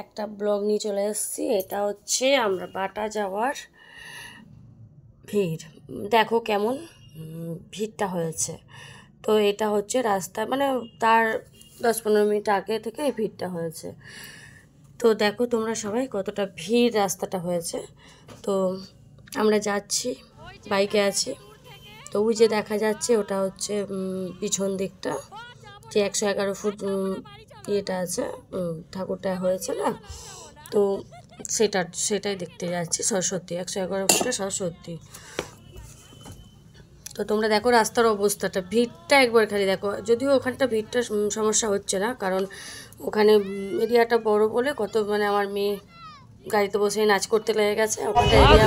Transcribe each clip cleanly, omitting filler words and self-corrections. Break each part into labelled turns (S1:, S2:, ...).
S1: একটা ব্লগ নিয়ে চলে এসেছি। এটা হচ্ছে আমরা বাটা যাওয়ার ভিড়। দেখো কেমন ভিড়টা হয়েছে। তো এটা হচ্ছে রাস্তা, মানে তার 10-15 মিনিট আগে থেকে এই ভিড়টা হয়েছে। তো দেখো তোমরা সবাই কতটা ভিড় রাস্তাটা হয়েছে। তো আমরা যাচ্ছি, বাইকে আছি। তো ওই যে দেখা যাচ্ছে ওটা হচ্ছে পিছন দিকটা, যে 111 ফুট ইয়েটা আছে, ঠাকুরটা হয়েছে না, তো সেটাই দেখতে যাচ্ছি। সরস্বতী 111 ফুটের সরস্বতী। তো তোমরা দেখো রাস্তার অবস্থাটা, ভিড়টা একবার খালি দেখো। যদিও ওখানটা ভিড়টা সমস্যা হচ্ছে না, কারণ ওখানে এরিয়াটা বড় বলে কত, মানে আমার মেয়ে গাড়িতে বসে নাচ করতে লেগে গেছে। ওখানটা এরিয়া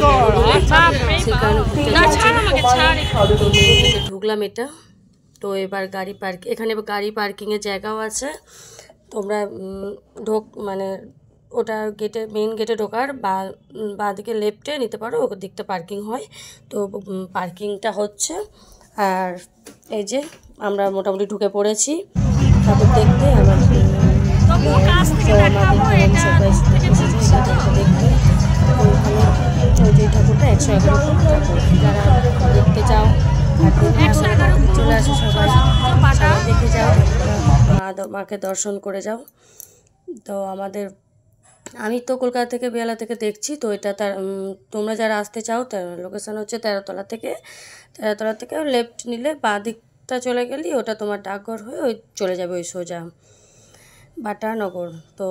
S1: সেই কারণে ঢুকলাম এটা। তো এবার গাড়ি এখানে গাড়ি পার্কিংয়ের জায়গাও আছে। তোমরা মানে ওটা গেটে, মেন গেটে ঢোকার বাঁ দিকে লেফটে নিতে পারো, ওর দিকটা পার্কিং হয়। তো পার্কিংটা হচ্ছে। আর এই যে আমরা মোটামুটি ঢুকে পড়েছি ঠাকুর দেখতে। আমার দেখতে ওই ঠাকুরটা 111 ফুট ঠাকুর। যারা দেখতে চাও চলে আসো, সবাই দেখে যাও, মাকে দর্শন করে যাও। তো আমি তো কলকাতা থেকে, বেহালা থেকে দেখছি। তো এটা তোমরা যারা আসতে চাও, লোকেশান হচ্ছে 13তলা থেকে লেফট নিলে বাঁ দিকটা চলে গেলি ওটা তোমার ডাকঘর হয়ে ওই চলে যাবে ওই সোজা বাটানগর। তো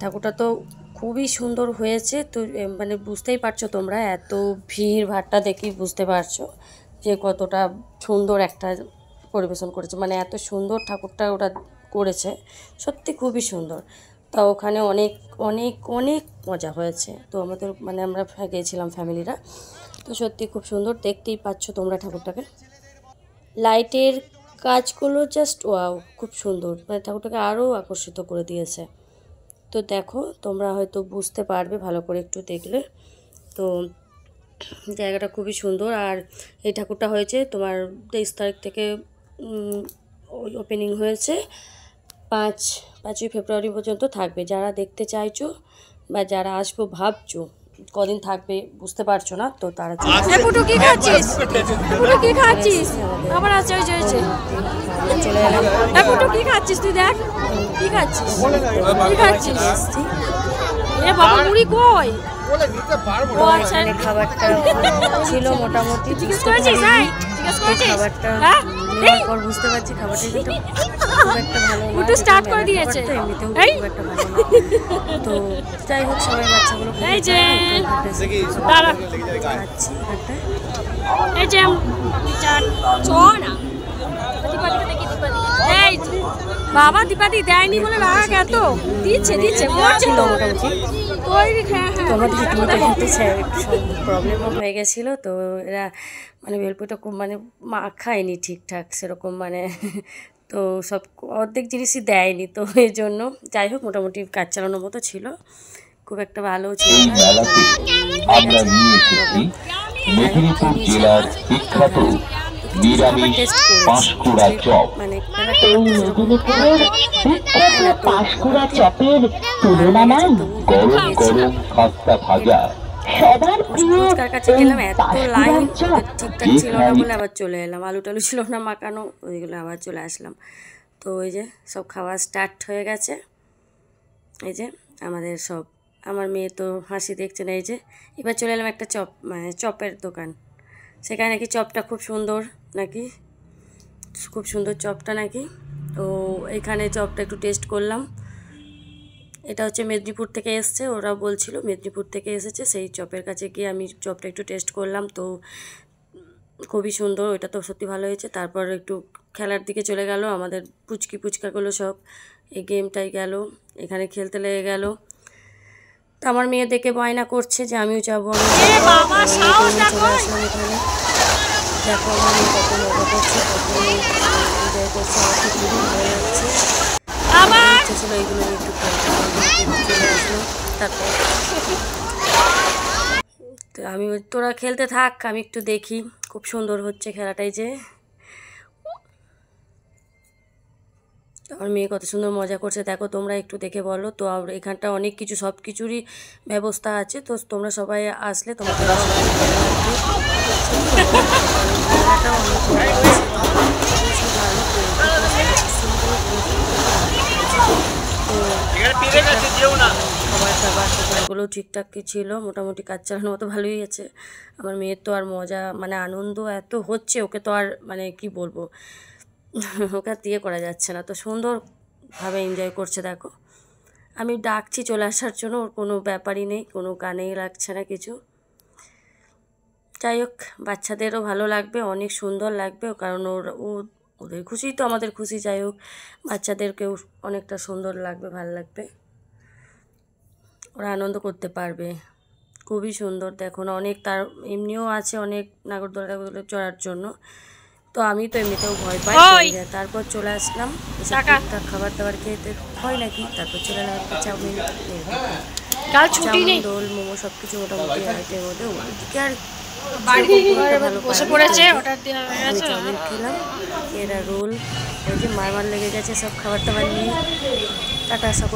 S1: ঠাকুরটা তো খুবই সুন্দর হয়েছে। তো মানে বুঝতেই পারছো তোমরা, এত ভিড় ভাড়টা দেখি বুঝতে পারছো যে কতটা সুন্দর একটা পরিবেশন করেছে। মানে এত সুন্দর ঠাকুরটা ওরা করেছে, সত্যি খুবই সুন্দর। তা ওখানে অনেক অনেক অনেক মজা হয়েছে। তো আমাদের মানে আমরা গিয়েছিলাম ফ্যামিলিরা। তো সত্যি খুব সুন্দর, দেখতেই পাচ্ছ তোমরা ঠাকুরটাকে। লাইটের কাজগুলো জাস্ট ওয়াও, খুব সুন্দর, মানে ঠাকুরটাকে আরও আকর্ষিত করে দিয়েছে। তো দেখো তোমরা হয়তো বুঝতে পারবে ভালো করে একটু দেখলে। তো জায়গাটা খুবই সুন্দর। আর এই ঠাকুরটা হয়েছে তোমার 23 তারিখ থেকে ওপেনিং হয়েছে, 5ই ফেব্রুয়ারি পর্যন্ত থাকবে। যারা দেখতে চাইছো বা যারা আসবো ভাবছো, কদিন থাকবে বুঝতে পারছো না, তো তারা
S2: কি খাচ্ছিস আবার আছে চলে এলাম। কি খাচ্ছিস তুই? দেখ কি খাচ্ছিস, এ বাবা মুড়ি কই?
S1: খাবারটা ছিল মোটামুটি,
S2: জিজ্ঞেস করেছিস?
S1: খাবারটা নেওয়ার পর বুঝতে পারছি খাবারটা কিন্তু খুব একটা ভালো না।
S2: একটু স্টার্ট করে দিয়েছে,
S1: এমনিতেও খুব একটা ভালো না। তো যাই হোক, সবাই বাচ্চাগুলো
S2: এই যে
S1: খাচ্ছি।
S2: এই যে না এই বাবা দীপাদি দেয়নি বলে রাগ, এত দিচ্ছে করছে তো তৈরি।
S1: প্রবলেমও হয়ে গেছিলো। তো এরা মানে ভেলপুরিটা খুব মানে খায়নি ঠিকঠাক সেরকম, মানে তো সব অর্ধেক জিনিসই দেয়নি। তো এই জন্য যাই হোক মোটামুটি কাজ চালানোর মতো ছিল, খুব একটা ভালো ছিল না।
S3: আমরা নিয়ে এসেছি মেদিনীপুর জেলার বিখ্যাত নিরামিষ পাঁশকুড়া চপ। এই মেদিনীপুরের বিখ্যাত পাঁশকুড়া চপের তুলনা নাই। গরম গরম খাস্তা ভাজা সবার প্রিয়।
S1: কাছে গেলাম, এত লাইন, ঠিকঠাক ছিল না বলে আবার চলে এলাম। আলু টালু ছিল না মাখানো, ওইগুলো আবার চলে আসলাম। তো ওই যে সব খাওয়া স্টার্ট হয়ে গেছে। এই যে আমাদের সব, আমার মেয়ে তো হাসি দেখছে না। এই যে এবার চলে এলাম একটা মানে চপের দোকান। সেখানে নাকি চপটা খুব সুন্দর, নাকি খুব সুন্দর চপটা নাকি। তো এখানে চপটা একটু টেস্ট করলাম। এটা হচ্ছে মেদিনীপুর থেকে এসছে, ওরা বলছিল মেদিনীপুর থেকে এসেছে। সেই চপের কাছে গিয়ে আমি চপটা একটু টেস্ট করলাম। তো খুবই সুন্দর, ওইটা তো সত্যি ভালো হয়েছে। তারপর একটু খেলার দিকে চলে গেল, আমাদের পুচকাগুলো সব এই গেমটাই গেল, এখানে খেলতে লেগে গেল। তো আমার মেয়ে দেখে বায়না করছে যে আমিও যাবো। চলে আসলাম এখানে। দেখো আমি কত মজা করছি, কত এনজয় করছি, আমার খুব ভালো লাগছে। ইচ্ছা ছিল এইগুলো একটু চলে আসলো। তারপর তো আমি, তোরা খেলতে থাক, আমি একটু দেখি। খুব সুন্দর হচ্ছে খেলাটাই, যে আমার মেয়ে কত সুন্দর মজা করছে দেখো, তোমরা একটু দেখে বলো। তো এখানটা অনেক কিছু সব কিছুরই ব্যবস্থা আছে, তো তোমরা সবাই আসলে তোমাদের খাবার দাবার দোকানগুলো ঠিকঠাকই ছিল, মোটামুটি কাজ চালানোর মতো ভালোই আছে। আমার মেয়ের তো আর মজা মানে আনন্দ এত হচ্ছে, ওকে তো আর মানে কি বলবো, ওকে আর দিয়ে করা যাচ্ছে না, তো সুন্দরভাবে এনজয় করছে দেখো। আমি ডাকছি চলে আসার জন্য, ওর কোনো ব্যাপারই নেই, কোনো কানেই লাগছে না কিছু। যাই হোক, বাচ্চাদেরও ভালো লাগবে, অনেক সুন্দর লাগবে, কারণ ওদের খুশি তো আমাদের খুশি। যাই হোক, বাচ্চাদেরকেও অনেকটা সুন্দর লাগবে, ভালো লাগবে, ওরা আনন্দ করতে পারবে। খুবই সুন্দর দেখো না, অনেক তার এমনিও আছে অনেক নাগরদোলা চড়ার জন্য। তো আমি তো এমনিতেও ভয় পাই, তারপর চলে আসলাম, টুকটাক খাবার দাবার খেতে হয় নাকি, তারপর চলে এলাম একটা চাউমিন দোল মোমো সব কিছু মোটামুটি আইটের মধ্যে। ওদিকে আর বসে পড়েছে, আমি চাউমিন খেলাম, এরা রোল, ওই যে মারমার লেগে গেছে সব খাবার দাবার নিয়ে। টাটা সকল।